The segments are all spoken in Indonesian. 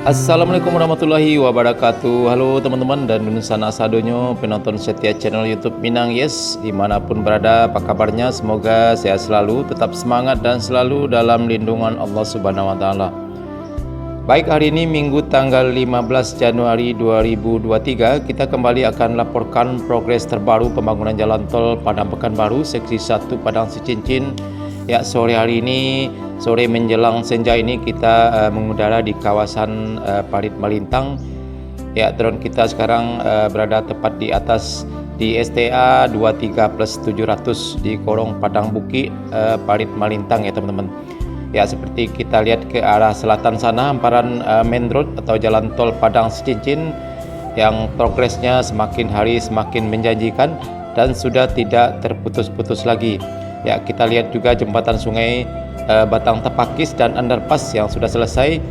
Assalamualaikum warahmatullahi wabarakatuh. Halo teman-teman dan sana sadonyo penonton setia channel YouTube Minang Yes, dimanapun berada, apa kabarnya? Semoga sehat selalu, tetap semangat dan selalu dalam lindungan Allah Subhanahu Wa Taala. Baik, hari ini Minggu tanggal 15 Januari 2023 kita kembali akan laporkan progres terbaru pembangunan jalan tol Padang Pekanbaru seksi 1 Padang Sicincin. Ya, sore hari ini, sore menjelang senja ini kita mengudara di kawasan Parit Malintang. Ya, drone kita sekarang berada tepat di atas di STA 23+700 di Korong Padang Bukit Parit Malintang ya teman-teman. Ya, seperti kita lihat ke arah selatan sana hamparan main road atau jalan tol Padang Sicincin yang progresnya semakin hari semakin menjanjikan dan sudah tidak terputus-putus lagi. Ya, kita lihat juga jembatan sungai Batang Tepakis dan underpass yang sudah selesai,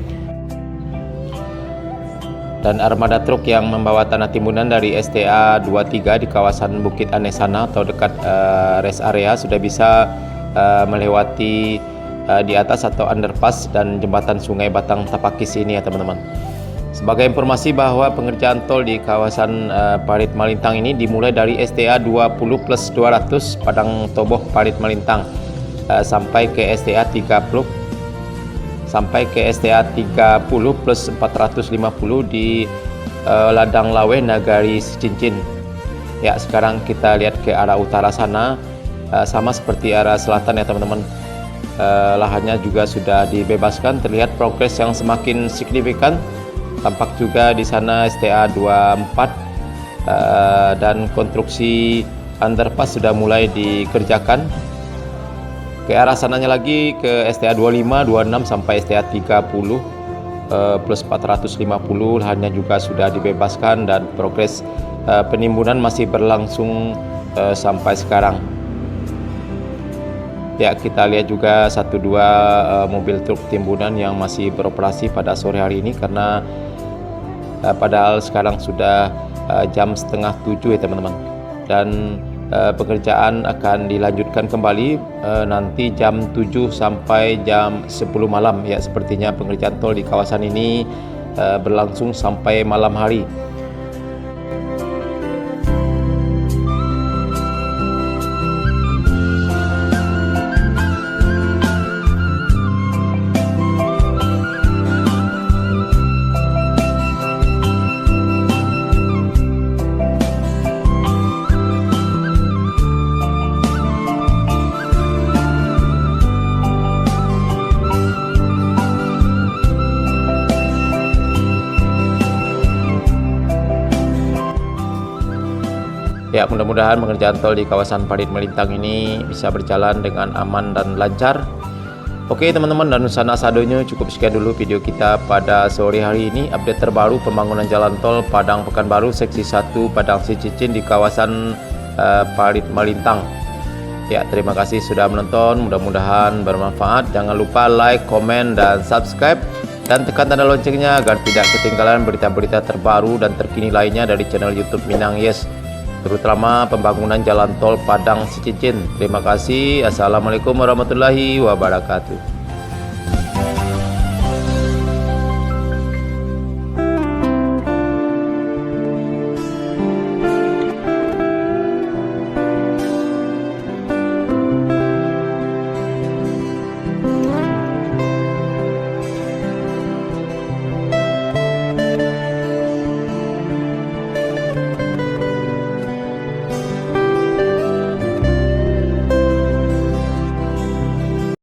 dan armada truk yang membawa tanah timbunan dari STA 23 di kawasan Bukit Anesana atau dekat rest area sudah bisa melewati di atas atau underpass dan jembatan sungai Batang Tepakis ini ya teman-teman. Sebagai informasi bahwa pengerjaan tol di kawasan Parit Malintang ini dimulai dari STA 20+200 Padang Toboh Parit Malintang sampai ke STA 30 +450 di Ladang Lawe Nagari Sicincin. Ya, sekarang kita lihat ke arah utara sana, sama seperti arah selatan ya teman-teman. Lahannya juga sudah dibebaskan, terlihat progres yang semakin signifikan. Tampak juga di sana STA 24 dan konstruksi underpass sudah mulai dikerjakan. Ke arah sananya lagi ke STA 25, 26 sampai STA 30 +450 lahannya juga sudah dibebaskan dan progres penimbunan masih berlangsung sampai sekarang. Ya, kita lihat juga 1-2 mobil truk timbunan yang masih beroperasi pada sore hari ini karena padahal sekarang sudah jam setengah 7 ya teman-teman, dan pekerjaan akan dilanjutkan kembali nanti jam 7 sampai jam 10 malam ya. Sepertinya pengerjaan tol di kawasan ini berlangsung sampai malam hari. Ya, mudah-mudahan pengerjaan tol di kawasan Parit Malintang ini bisa berjalan dengan aman dan lancar. Oke teman-teman dan sana sadonyo, cukup sekian dulu video kita pada sore hari ini. Update terbaru pembangunan jalan tol Padang Pekanbaru seksi 1 Padang Sicincin di kawasan Parit Malintang. Ya, terima kasih sudah menonton, mudah-mudahan bermanfaat. Jangan lupa like, komen, dan subscribe, dan tekan tanda loncengnya agar tidak ketinggalan berita-berita terbaru dan terkini lainnya dari channel YouTube Minang Yes, terutama pembangunan jalan tol Padang Sicincin. Terima kasih. Assalamualaikum warahmatullahi wabarakatuh.